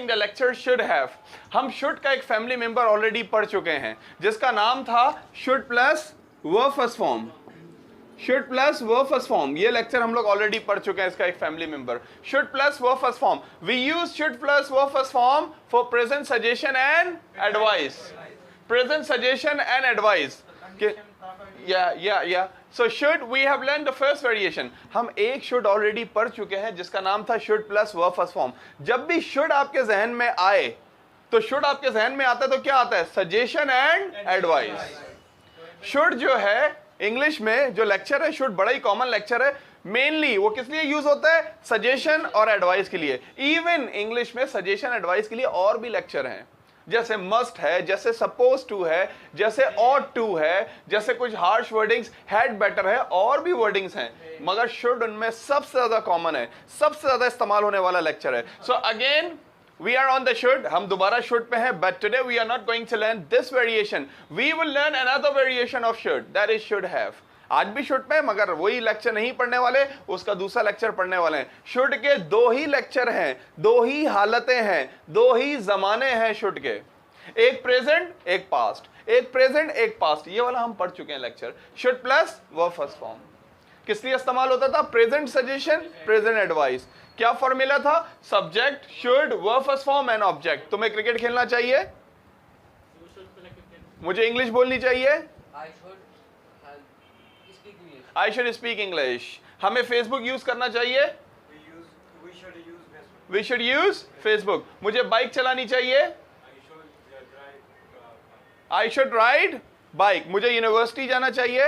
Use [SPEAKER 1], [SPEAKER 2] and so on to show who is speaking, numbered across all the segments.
[SPEAKER 1] watching the lecture should have. हम should का एक family member already पढ़ चुके हैं जिसका नाम था should plus verb first form. Should plus verb first form. ये lecture हम लोग already पढ़ चुके हैं, इसका एक family member. Should plus verb first form. We use should plus verb first form for present suggestion and advice. Present suggestion and advice. Yeah. So should, we have learned the first variation. हम एक should already पढ़ चुके हैं जिसका नाम था should plus verb first form. जब भी should आपके जहन में आए तो should आपके जहन में आता है तो क्या आता है? Suggestion and advice. Should जो है इंग्लिश में जो लेक्चर है should बड़ा ही कॉमन लेक्चर है. मेनली वो किस लिए यूज होता है? सजेशन और एडवाइस के लिए. इवन इंग्लिश में सजेशन एडवाइस के लिए और भी लेक्चर हैं, जैसे मस्ट है, जैसे सपोज टू है, जैसे ऑट टू है, जैसे कुछ हार्श वर्डिंग्स हैड बेटर है, और भी वर्डिंग्स हैं, मगर शुड उनमें सबसे ज्यादा कॉमन है, सबसे ज्यादा इस्तेमाल होने वाला लेक्चर है. So again we are on the should, हम दोबारा शुड पे हैं, but today we are not going to learn this variation. We will learn another variation of should, that is should have. आज भी शुड पे, मगर वही lecture नहीं पढ़ने वाले, उसका दूसरा लेक्चर पढ़ने वाले हैं. शुड के दो ही लेक्चर हैं, दो ही हालतें हैं, दो ही जमाने हैं शुड के, एक प्रेजेंट एक पास्ट, एक प्रेजेंट एक पास्ट. ये वाला हम पढ़ चुके हैं lecture. Should plus verb first form किस लिए इस्तेमाल होता था? Present suggestion, present advice. क्या फॉर्मूला था? Subject, should, verb first form and object. तुम्हें क्रिकेट खेलना चाहिए, मुझे इंग्लिश बोलनी चाहिए, I should speak English. हमें Facebook यूज करना चाहिए, we should use Facebook. मुझे बाइक चलानी चाहिए, I should ride bike. मुझे यूनिवर्सिटी जाना चाहिए,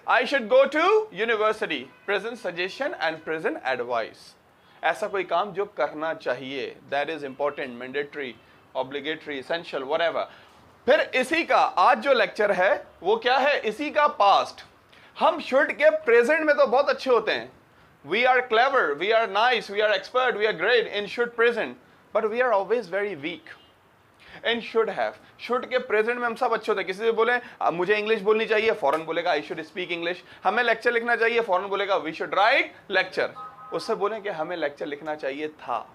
[SPEAKER 1] I should go to university. Present suggestion and present advice. ऐसा कोई काम जो करना चाहिए, that is important, mandatory, obligatory, essential, whatever. फिर इसी का आज जो लेक्चर है वो क्या है? इसी का पास्ट. हम शुड के प्रेजेंट में तो बहुत अच्छे होते हैं. We are clever, we are nice, we are expert, we are great in should present, but we are always very weak in should have. Should के प्रेजेंट में हम सब अच्छे होते हैं. किसी से बोले मुझे इंग्लिश बोलनी चाहिए, फौरन बोलेगा आई शुड स्पीक इंग्लिश. हमें लेक्चर लिखना चाहिए, फौरन बोलेगा वी शुड राइट लेक्चर. उससे बोले कि हमें लेक्चर लिखना चाहिए था,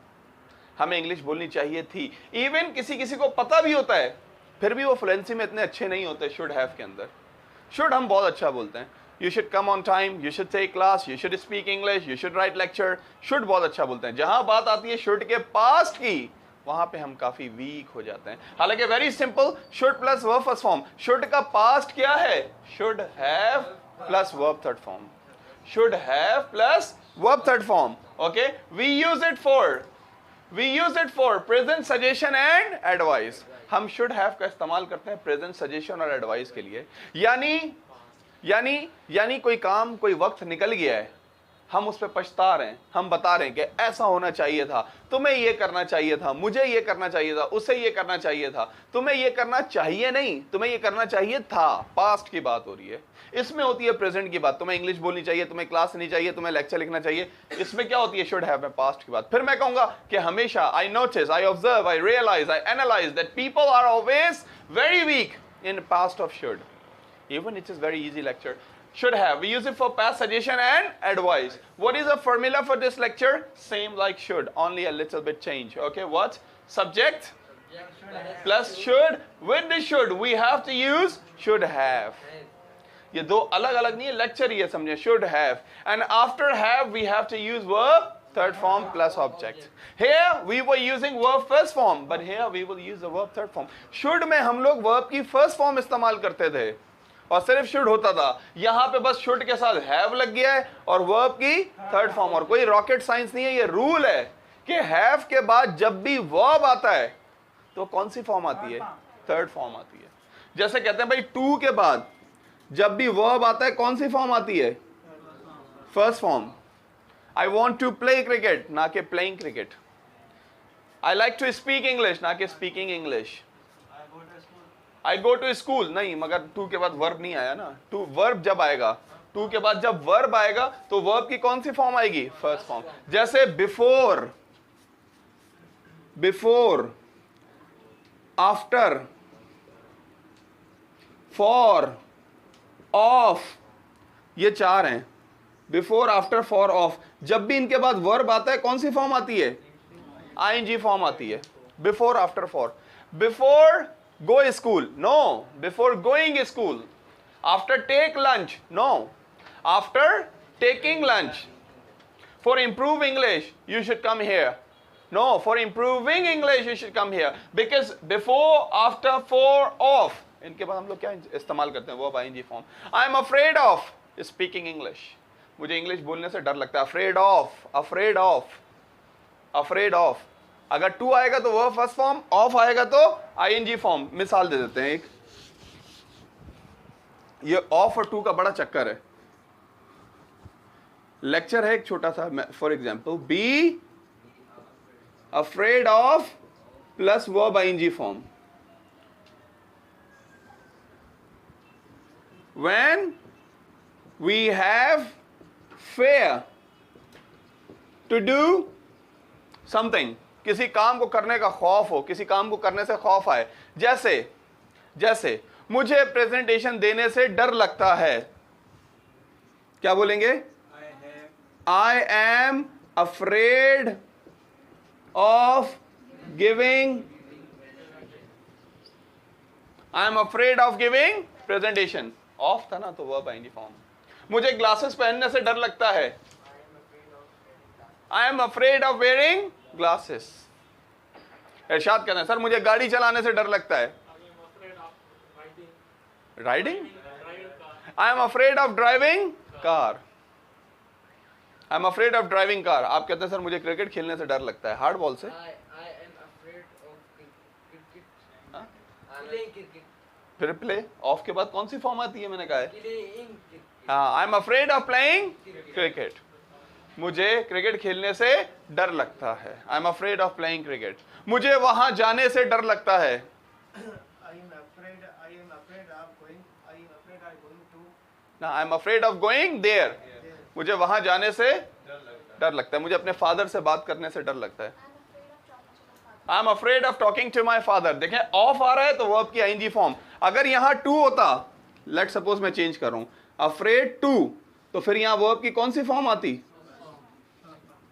[SPEAKER 1] हमें इंग्लिश बोलनी चाहिए थी. इवन किसी किसी को पता भी होता है, फिर भी वो फ्लुएंसी में इतने अच्छे नहीं होते शुड हैव के अंदर. शुड हम बहुत अच्छा बोलते हैं. You should come on time, you should take class, you should speak English, you should write lecture. should बहुत अच्छा बोलते हैं. जहां बात आती है should के past की, वहां पे हम काफी वीक हो जाते हैं. हालांकि very simple, should plus verb first form. should का past क्या है? should have plus verb third form. should have plus verb third form. Okay, we use it for present suggestion and advice. हम should have का इस्तेमाल करते हैं present suggestion और advice के लिए. यानी कोई काम, कोई वक्त निकल गया है, हम उस पर पछता रहे हैं, हम बता रहे हैं कि ऐसा होना चाहिए था, तुम्हें ये करना चाहिए था, मुझे ये करना चाहिए था, उसे ये करना चाहिए था. तुम्हें ये करना चाहिए नहीं, तुम्हें ये करना चाहिए था. पास्ट की बात हो रही है. इसमें होती है प्रेजेंट की बात. तुम्हें इंग्लिश बोलनी चाहिए, तुम्हें क्लास लेनी चाहिए, तुम्हें लेक्चर लिखना चाहिए. इसमें क्या होती है? शुड हैव में पास्ट की बात. फिर मैं कहूंगा कि हमेशा I notice, I observe, I realise, I analyse that people are always very weak in past of should. Even it is very easy lecture. Should have, we use it for past suggestion and advice. What is the formula for this lecture? Same like should, only a little bit change. Okay, what? Subject plus should. With the should we have to use should have. ये दो अलग अलग नहीं है, lecture ये समझे. should have, and after have we have to use verb third form plus object. Here we were using verb first form, but here we will use the verb third form. should में हम लोग verb की first form इस्तेमाल करते थे और सिर्फ should होता था. यहां पे बस शुड के साथ हैव लग गया है और वर्ब की थर्ड फॉर्म. और कोई रॉकेट साइंस नहीं है, ये रूल है कि हैव के बाद जब भी वर्ब आता है तो कौन सी फॉर्म आती है? थर्ड फॉर्म आती है. जैसे कहते हैं भाई टू के बाद जब भी वर्ब आता है कौन सी फॉर्म आती है? First form. I want to play cricket, ना कि playing cricket. I like to speak English, ना कि speaking English. I go to school नहीं, मगर टू के बाद वर्ब नहीं आया ना. टू वर्ब जब आएगा, टू के बाद जब वर्ब आएगा तो वर्ब की कौन सी फॉर्म आएगी? First form. जैसे बिफोर, आफ्टर, फॉर, ऑफ, ये चार हैं. Before, after, for, of. जब भी इनके बाद वर्ब आता है कौन सी फॉर्म आती है? आईएनजी फॉर्म आती है। Before, after, for. Before go school, no. Before going school. After take lunch, no. After taking lunch. For improve English you should come here, no. For improving English you should come here. Because before, after, for, of, इनके बाद हम लोग क्या इस्तेमाल करते हैं? वो ING form. I am afraid of speaking English, मुझे इंग्लिश बोलने से डर लगता है। Afraid of, afraid of, afraid of. अगर टू आएगा तो वो फर्स्ट फॉर्म, ऑफ आएगा तो आईएनजी फॉर्म। मिसाल दे देते हैं एक, ये ऑफ और टू का बड़ा चक्कर है। लेक्चर है एक छोटा सा, for example, be afraid of plus verb ING form. When we have fear to do something, किसी काम को करने का खौफ हो, किसी काम को करने से खौफ आए। जैसे मुझे प्रेजेंटेशन देने से डर लगता है, क्या बोलेंगे? I am afraid of giving, I am afraid of giving presentation। Of था ना तो वर्ब आईएनजी फॉर्म। मुझे ग्लासेस पहनने से डर लगता है, I am afraid of wearing glasses. Irshad कहते हैं सर मुझे गाड़ी चलाने से डर लगता है, riding, I am afraid of driving car, I am afraid of driving car. आप कहते हैं सर मुझे क्रिकेट खेलने से डर लगता है, हार्ड बॉल से। फिर प्ले, ऑफ के बाद कौन सी फॉर्म आती है? मैंने कहा है हाँ, I am afraid of playing cricket, मुझे क्रिकेट खेलने से डर लगता है, I am afraid of playing cricket. मुझे वहां जाने से डर लगता है, ना I am afraid of going there, मुझे वहां जाने से डर लगता है। मुझे अपने फादर से बात करने से डर लगता है, I am afraid of talking to my father. देखें ऑफ आ रहा है तो वर्ब की आईएनजी फॉर्म। अगर यहां टू होता, लेट सपोज मैं चेंज कर रहा हूं, अफ्रेड टू, तो फिर यहां वर्ब की कौन सी फॉर्म आती?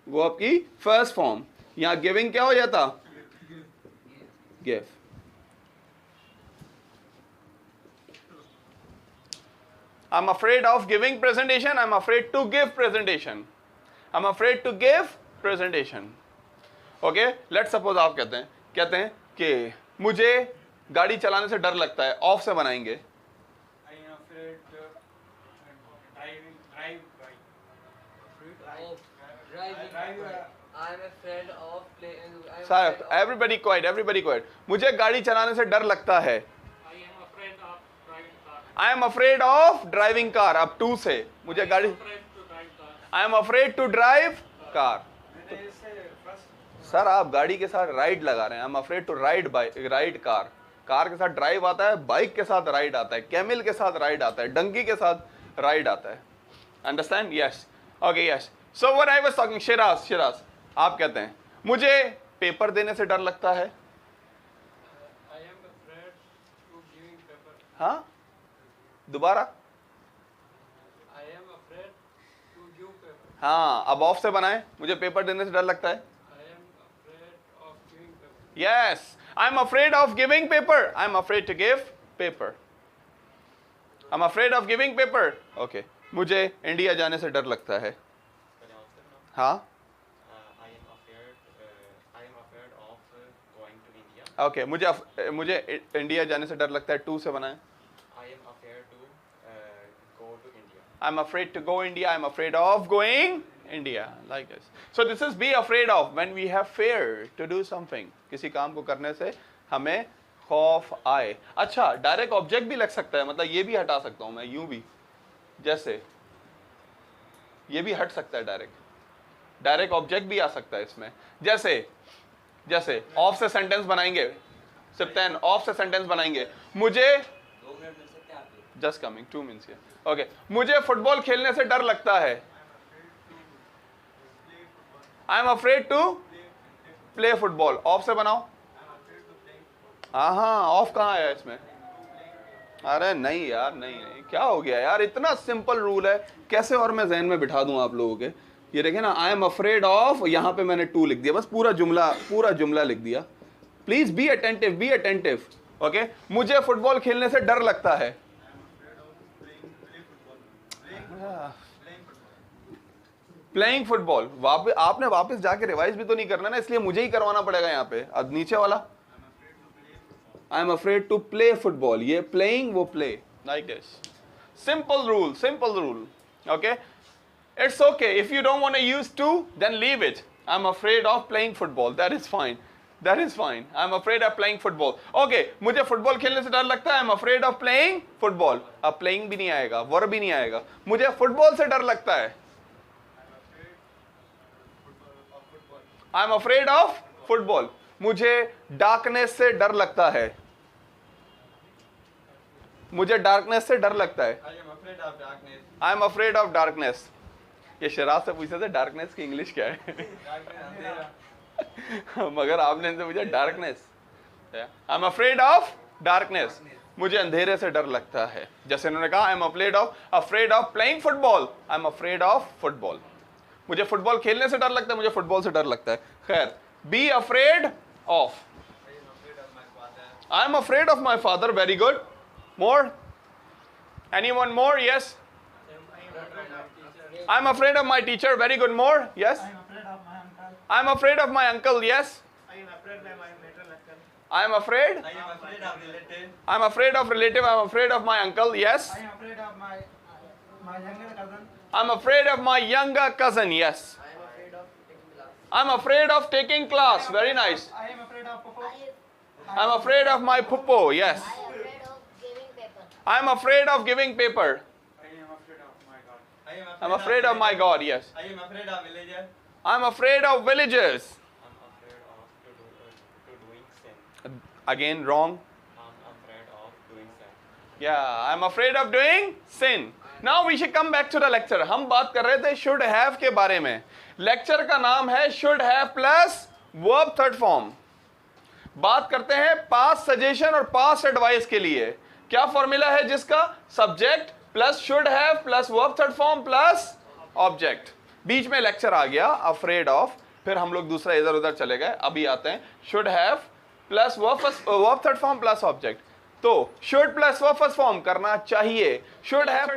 [SPEAKER 1] वर्ब की फर्स्ट फॉर्म। यहां गिविंग क्या हो जाता? Give. I am afraid of giving presentation, I am afraid to give presentation, I am afraid to give presentation. Okay, let suppose आप कहते हैं कि मुझे गाड़ी चलाने से डर लगता है, ऑफ से बनाएंगे। सर एवरीबडी क्वाइट, मुझे गाड़ी चलाने से डर लगता है, I am afraid of driving car. अब टू से मुझे गाड़ी, I am afraid to drive car. Sir आप गाड़ी के साथ राइड लगा रहे हैं, I am afraid to ride car. Car के साथ ड्राइव आता है, बाइक के साथ राइड आता है, कैमल के साथ राइड आता है, डंकी के साथ राइड आता है। Understand? Yes, okay, yes. So what I was talking, Siraj आप कहते हैं मुझे पेपर देने से डर लगता है, हाँ दोबारा, हाँ अब ऑफ से बनाए, मुझे पेपर देने से डर लगता है, yes, I'm afraid of giving paper, I'm afraid to give paper, I'm afraid of giving paper। okay, मुझे इंडिया जाने से डर लगता है, हाँ I am afraid of going to India। okay, मुझे इंडिया जाने से डर लगता है, टू से बनाए, I am afraid to go to India, I'm afraid to go India, I'm afraid of going India, like this। So this is be afraid of when we have fear to do something, किसी काम को करने से हमें खौफ आए। अच्छा, direct object भी लग सकता है, मतलब ये भी हटा सकता हूं मैं, यूं भी, जैसे ये भी हट सकता है, डायरेक्ट ऑब्जेक्ट भी आ सकता है इसमें। जैसे ऑफ से सेंटेंस बनाएंगे, सिप्तैन ऑफ से सेंटेंस बनाएंगे, मुझे just coming 2 minutes here. Okay, मुझे फुटबॉल खेलने से डर लगता है, I am afraid to play football. Of से बनाओ, हाँ ऑफ कहाँ आया इसमें? अरे नहीं यार, नहीं क्या हो गया यार, इतना सिंपल रूल है, कैसे और मैं जहन में बिठा दूं आप लोगों के। ये देखे ना, आई एम अफ्रेड ऑफ, यहां पे मैंने टू लिख दिया, बस पूरा जुमला लिख दिया। Please be attentive, be attentive. Okay, मुझे फुटबॉल खेलने से डर लगता है। प्लेइंग फुटबॉल, आपने वापस जाके रिवाइज भी तो नहीं करना ना, इसलिए मुझे ही करवाना पड़ेगा यहाँ पे। अब नीचे वाला, I am afraid to play football, ये प्लेइंग वो play, like this. Simple rule, simple rule. Okay, it's okay if you don't want to use to, then leave it. I am afraid of playing football, that is fine, that is fine. I am afraid of playing football. Okay, मुझे football खेलने से डर लगता है, I am afraid of playing football. अब playing भी नहीं आएगा, वर्ब भी नहीं आएगा, मुझे फुटबॉल से डर लगता है, I am afraid of football. मुझे डार्कनेस से डर लगता है, मुझे डार्कनेस से डर लगता है, I am afraid of darkness. ये शराब से पूछे थे डार्कनेस की इंग्लिश क्या है मगर आपने इनसे पूछा darkness. I am afraid of darkness, मुझे अंधेरे से डर लगता है। जैसे उन्होंने कहा आई am afraid of playing football, I am afraid of football. मुझे फुटबॉल खेलने से डर लगता है, मुझे फुटबॉल से डर लगता है। खैर, B afraid of, I am afraid of my father, very good. More, anyone more? Yes, I am afraid of my teacher, very good. More? Yes, I am afraid of my uncle, yes. I am afraid of relative. I am afraid of relative. I am afraid of my uncle. Yes. I am afraid of my younger cousin. I am afraid of my younger cousin. Yes. I am afraid of taking class. Very nice. I am afraid of puppo. I am afraid of my puppo. Yes. I am afraid of giving paper. I am afraid of my God. I am afraid of my God. Yes. I am afraid of villagers. I am afraid of villagers. Again, wrong. I'm afraid of doing sin. Yeah, I'm afraid of doing sin. Now we should come back to the lecture. हम बात कर रहे थे should have के बारे में। Lecture का नाम है should have plus verb third form। बात करते हैं past suggestion और past advice के लिए। क्या फॉर्मूला है जिसका? subject plus should have plus verb third form plus object। बीच में लेक्चर आ गया afraid of, फिर हम लोग दूसरा इधर उधर चले गए। अभी आते हैं should have plus verb third form plus object. तो should plus verb first form करना चाहिए। Should have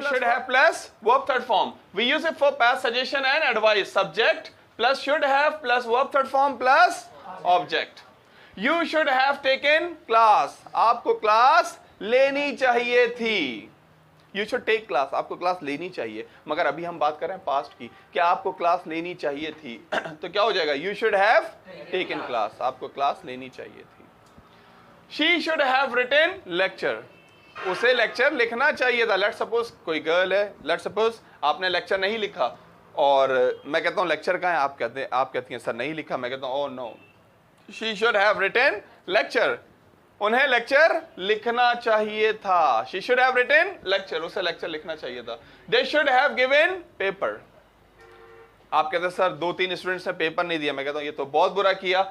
[SPEAKER 1] plus verb third form, we use it for past suggestion and advice. Subject plus should have plus verb third form plus object. You should have taken class, आपको class लेनी चाहिए थी। You should take class, आपको class लेनी चाहिए। मगर अभी हम बात कर रहे हैं पास्ट की, क्या आपको क्लास लेनी चाहिए थी तो क्या हो जाएगा? You should have taken class, आपको क्लास लेनी चाहिए थी। She should have written lecture, उसे लेक्चर लिखना चाहिए था। लेट सपोज कोई गर्ल है, लेट सपोज आपने लेक्चर नहीं लिखा और मैं कहता हूँ लेक्चर कहाँ है, आप कहती हैं सर नहीं लिखा। मैं कहता हूँ oh no, she should have written lecture, उन्हें लेक्चर लिखना चाहिए था। She should have written lecture, उसे लेक्चर लिखना चाहिए था। They should have given paper, आप कहते हैं सर 2-3 स्टूडेंट्स ने पेपर नहीं दिया। मैं कहता हूँ ये तो बहुत बुरा किया।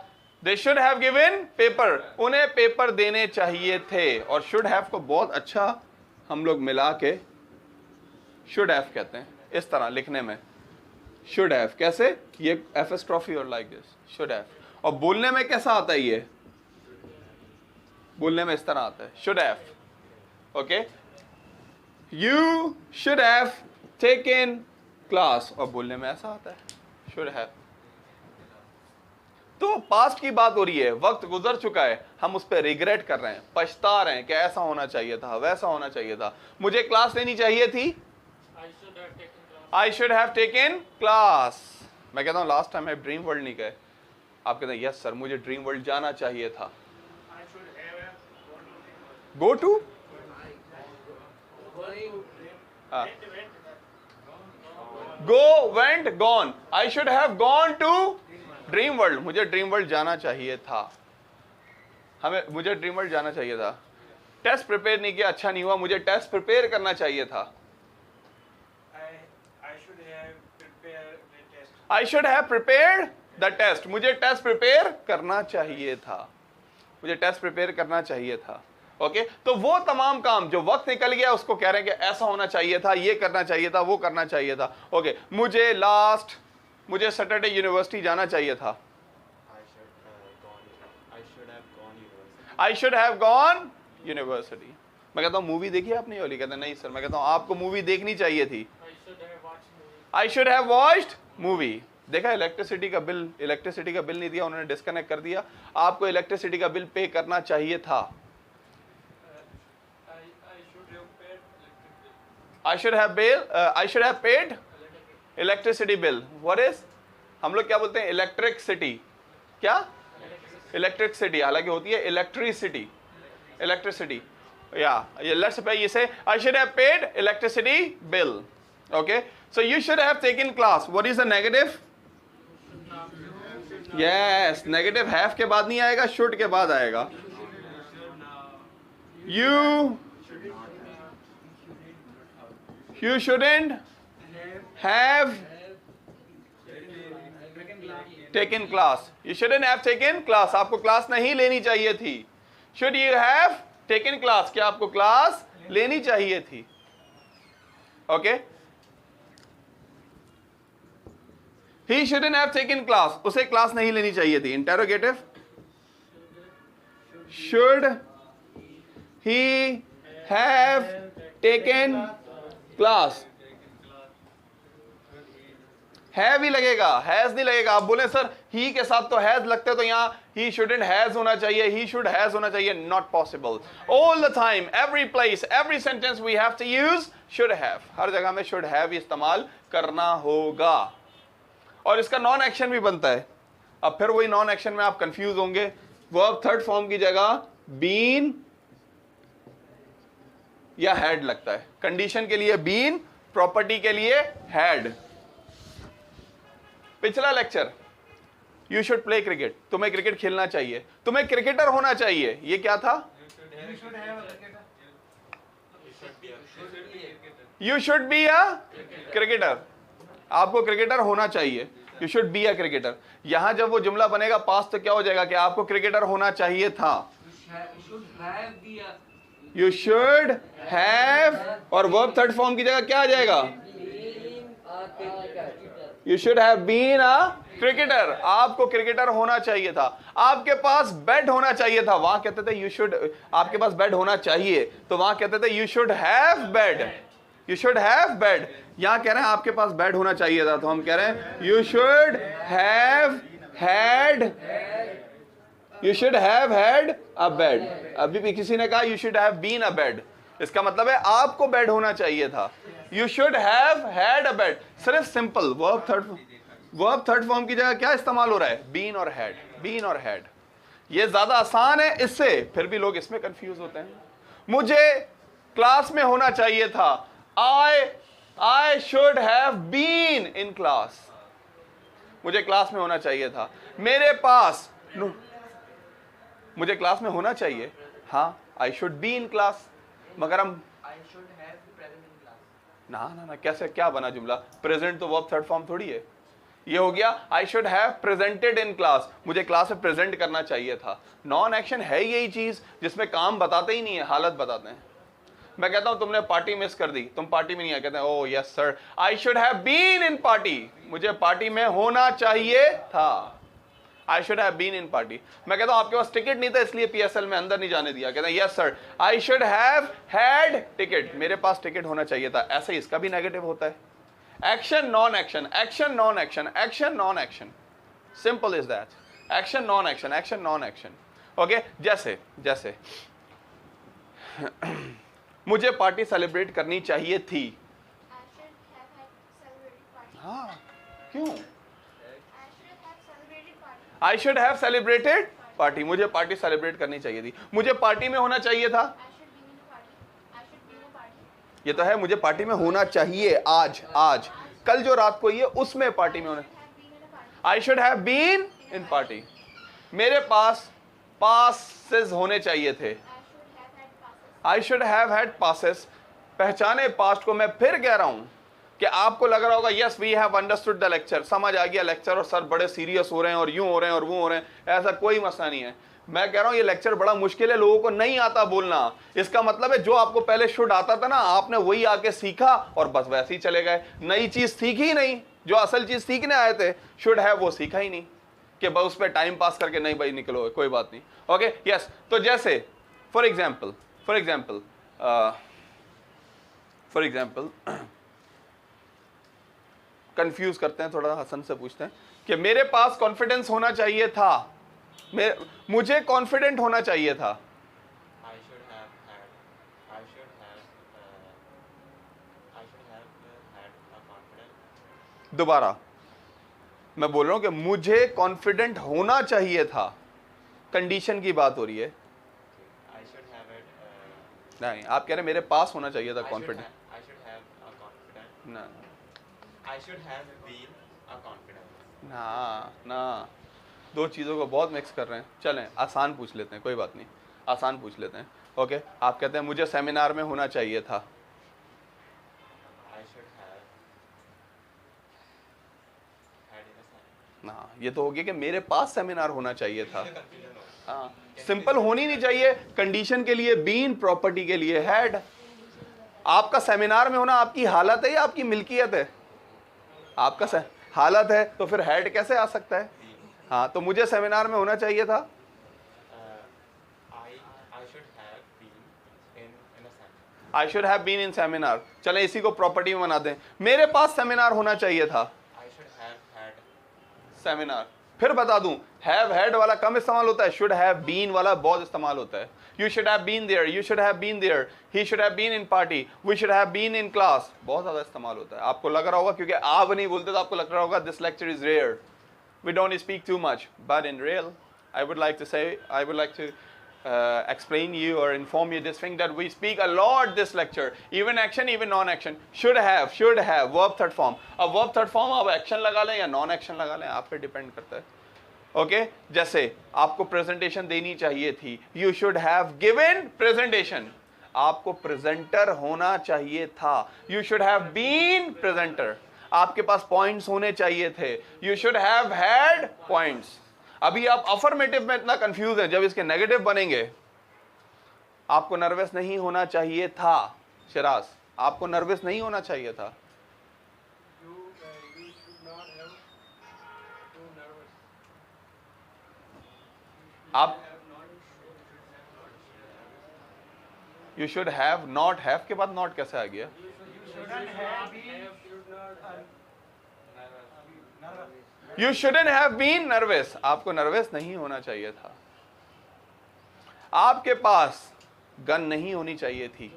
[SPEAKER 1] दे शुड हैव गिवन पेपर, उन्हें पेपर देने चाहिए थे। और शुड हैव को बहुत अच्छा हम लोग मिला के शुड हैव कहते हैं, इस तरह लिखने में शुड हैव। कैसे? ये एपिस्ट्रॉफी और लाइक दिस, शुड हैव। और बोलने में कैसा आता है? ये बोलने में इस तरह आता है, should have. Okay, you should have taken class, और बोलने में ऐसा आता है, शुड हैव। तो पास्ट की बात हो रही है, वक्त गुजर चुका है, हम उस पर रिग्रेट कर रहे हैं, पछता रहे हैं कि ऐसा होना चाहिए था, वैसा होना चाहिए था, मुझे क्लास लेनी चाहिए थी। I should have taken class. मैं कहता हूँ लास्ट टाइम है ड्रीम वर्ल्ड नहीं गए, आप कहते हैं यस सर मुझे ड्रीम वर्ल्ड जाना चाहिए था। Go to, go, went, gone. I should have gone to dream world, मुझे ड्रीम वर्ल्ड जाना चाहिए था, मुझे ड्रीम वर्ल्ड जाना चाहिए था। टेस्ट प्रिपेयर नहीं किया, अच्छा नहीं हुआ, मुझे टेस्ट प्रिपेयर करना चाहिए था। I should have prepared the test, मुझे टेस्ट प्रिपेयर करना चाहिए था, मुझे टेस्ट प्रिपेयर करना चाहिए था। ओके, तो वो तमाम काम जो वक्त निकल गया उसको कह रहे हैं कि ऐसा होना चाहिए था, ये करना चाहिए था, वो करना चाहिए था। ओके, मुझे लास्ट मुझे सैटरडे यूनिवर्सिटी जाना चाहिए था। I should have gone university. मैं कहता हूँ मूवी देखी आपने वाली? कहते हैं नहीं सर। मैं कहता हूँ आपको मूवी देखनी चाहिए थी। I should have watched movie. देखा इलेक्ट्रिसिटी का बिल नहीं दिया, उन्होंने डिस्कनेक्ट कर दिया। आपको इलेक्ट्रिसिटी का बिल पे करना चाहिए था। I should have paid electricity bill. What is? हम लोग क्या बोलते हैं? इलेक्ट्रिसिटी। क्या? इलेक्ट्रिसिटी, हालांकि होती है electricity. Let's say I should have paid electricity bill. Okay, so you should have taken class. What is the negative? Yes, negative have के बाद नहीं आएगा, should के बाद आएगा। You shouldn't have taken class. You shouldn't have taken class. आपको class नहीं लेनी चाहिए थी। Should you have taken class? क्या आपको क्लास लेनी चाहिए थी? Okay. He shouldn't have taken class. उसे क्लास नहीं लेनी चाहिए थी। Interrogative. Should he have taken class? Have he लगेगा, हैज नहीं लगेगा। आप बोले सर ही के साथ तो हैज लगते, तो यहां ही शुडंट हैज होना चाहिए, ही शुड हैज होना चाहिए। Not possible. All the time, every place, every sentence we have to use should have. हर जगह में शुड हैव इस्तेमाल करना होगा। और इसका नॉन एक्शन भी बनता है। अब फिर वही नॉन एक्शन में आप कंफ्यूज होंगे। वर्ब थर्ड फॉर्म की जगह बीन या हैड लगता है। कंडीशन के लिए बीन, प्रॉपर्टी के लिए हैड। पिछला lecture, you should play cricket. तुम्हें क्रिकेट खेलना चाहिए, तुम्हें क्रिकेटर होना चाहिए। ये क्या था? You should be a cricketer. आपको क्रिकेटर होना चाहिए। You should be a cricketer. यहां जब वो जुमला बनेगा पास्ट, तो क्या हो जाएगा कि आपको क्रिकेटर होना चाहिए था। यू शुड हैव, और वर्ब थर्ड फॉर्म की जगह क्या आ जाएगा? You should have been a cricketer. आपको क्रिकेटर होना चाहिए था। आपके पास बेड होना चाहिए था। वहां कहते थे यू शुड, आपके पास बेड होना चाहिए, तो वहां कहते थे you should have bed. You should have bed. यहां कह रहे हैं आपके पास बेड होना चाहिए था, तो हम कह रहे हैं you should have had, you should have had a bed. अभी भी किसी ने कहा you should have been a bed. इसका मतलब है आपको बेड होना चाहिए था। You should have had a bed. सिर्फ सिंपल वर्ब थर्ड फॉर्म की जगह क्या इस्तेमाल हो रहा है? बीन और हैड, बीन और हैड। ये ज्यादा आसान है इससे, फिर भी लोग इसमें कंफ्यूज होते हैं। मुझे क्लास में होना चाहिए था। I should have been in class. मुझे क्लास में होना चाहिए था। मेरे पास, मुझे क्लास में होना चाहिए, हाँ, I should be in class. मगर हम ना कैसे, क्या बना जुमला? प्रेजेंट तो वर्ब थर्ड फॉर्म थोड़ी है। ये हो गया आई should have presented in class. मुझे क्लास में प्रेजेंट करना चाहिए था। नॉन एक्शन है यही चीज जिसमें काम बताते ही नहीं है, हालत बताते हैं। मैं कहता हूं तुमने पार्टी मिस कर दी, तुम पार्टी में नहीं आए, कहते हैं oh yes sir I should have been in party. मुझे पार्टी में होना चाहिए था। I should have been in party. मैं कहता हूं आपके पास टिकट नहीं था इसलिए पीएसएल में अंदर नहीं जाने दिया, कहते हैं yes sir I should have had ticket. मेरे पास टिकट होना चाहिए था। ऐसे ही इसका भी नेगेटिव होता है। Action non action, action non action, action non action. Simple is that. Action non action, action non action. Okay, जैसे जैसे मुझे पार्टी सेलिब्रेट करनी चाहिए थी। हाँ, क्यों? आई शुड हैव सेलिब्रेटेड पार्टी। मुझे पार्टी सेलिब्रेट करनी चाहिए थी। मुझे पार्टी में होना चाहिए था। ये तो है, मुझे पार्टी में होना चाहिए। आज कल जो रात को ये उसमें पार्टी में होना। I should have been in party. मेरे पास पासेस होने चाहिए थे। I should have had passes. पहचाने पास्ट को। मैं फिर कह रहा हूं कि आपको लग रहा होगा yes we have understood the lecture, समझ आ गया लेक्चर, और सर बड़े सीरियस हो रहे हैं और यूं हो रहे हैं और वो हो रहे हैं। ऐसा कोई मसला नहीं है। मैं कह रहा हूं ये लेक्चर बड़ा मुश्किल है, लोगों को नहीं आता बोलना। इसका मतलब है जो आपको पहले शुड आता था ना, आपने वही आके सीखा और बस वैसे ही चले गए, नई चीज सीखी ही नहीं। जो असल चीज सीखने आए थे, शुड हैव, वो सीखा ही नहीं कि बस उस पर टाइम पास करके नहीं भाई निकलो कोई बात नहीं। ओके यस, तो जैसे फॉर एग्जाम्पल कंफ्यूज करते हैं थोड़ा, हसन से पूछते हैं कि मेरे पास कॉन्फिडेंस होना चाहिए था, मुझे कॉन्फिडेंट होना चाहिए था। दोबारा मैं बोल रहा हूं कि मुझे कॉन्फिडेंट होना चाहिए था, कंडीशन की बात हो रही है। नहीं, आप कह रहे मेरे पास होना चाहिए था कॉन्फिडेंट। ना, दो चीज़ों को बहुत मिक्स कर रहे हैं। चलें आसान पूछ लेते हैं, कोई बात नहीं, आसान पूछ लेते हैं। ओके, आप कहते हैं मुझे सेमिनार में होना चाहिए था। ना, ये तो हो गया कि मेरे पास सेमिनार होना चाहिए था। हाँ, सिंपल होनी नहीं चाहिए। कंडीशन के लिए बीन, प्रॉपर्टी के लिए हैड। आपका सेमिनार में होना आपकी हालत है या आपकी मिल्कियत है? आपका हालत है, तो फिर हैड कैसे आ सकता है? हाँ, तो मुझे सेमिनार में होना चाहिए था। I should have been in seminar। चलें इसी को प्रॉपर्टी में बना दें। मेरे पास सेमिनार होना चाहिए था। I should have had seminar. फिर बता दूं, have had वाला कम इस्तेमाल होता है, should have been वाला बहुत इस्तेमाल होता है। You should have been there, you should have been there, he should have been in party, we should have been in class, बहुत ज़्यादा इस्तेमाल होता है। आपको लग रहा होगा, क्योंकि आप नहीं बोलते तो आपको लग रहा होगा this lecture is rare, we don't speak too much, but in real I would like to explain you or inform you this thing that we speak a lot this lecture, even action, even non-action। should have verb third form। अब verb third form आप action लगा लें या non action लगा लें, आप पे depend करता है। ओके जैसे आपको प्रेजेंटेशन देनी चाहिए थी, you should have given presentation। आपको प्रेजेंटर होना चाहिए था, you should have been presenter। आपके पास पॉइंट्स होने चाहिए थे, you should have had points। अभी आप अफर्मेटिव में इतना कंफ्यूज हैं, जब इसके नेगेटिव बनेंगे आपको नर्वस नहीं होना चाहिए था। शिराज, आपको नर्वस नहीं होना चाहिए था। आप you should have, not have के बाद नॉट कैसे आ गया? You shouldn't have been nervous, आपको नर्वस नहीं होना चाहिए था। आपके पास गन नहीं होनी चाहिए थी।